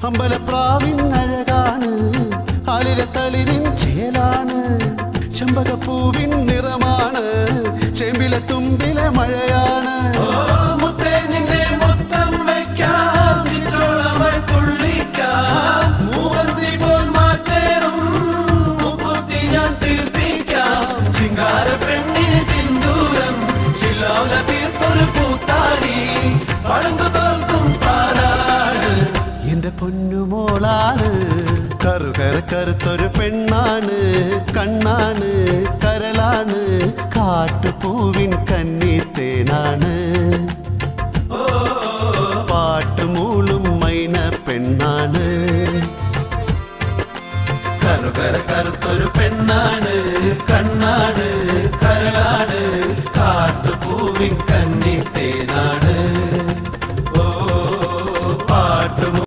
അമ്പലപ്രാവിൻ അഴകാണ്, ആലിലത്തളിരിൻ ചേലാണ്, ചെമ്പകപ്പൂവിൻ നിറമാണ്, ചെമ്പിലെ തുമ്പിലെ മഴയാണ്. എന്റെ പൊന്നുമോളാണ്, കറുത്തൊരു പെണ്ണാണ്, കണ്ണാണ്, കരളാണ്, കാട്ടുപൂവിൻ കന്നിത്തേനാണ്, പാട്ടുമൂളും മൈന പെണ്ണാണ്. കറുത്തൊരു പെണ്ണാണ്, കണ്ണാണ്, കരളാണ്, കാട്ടുപൂവിൻ കന്നിത്തേനാണ്.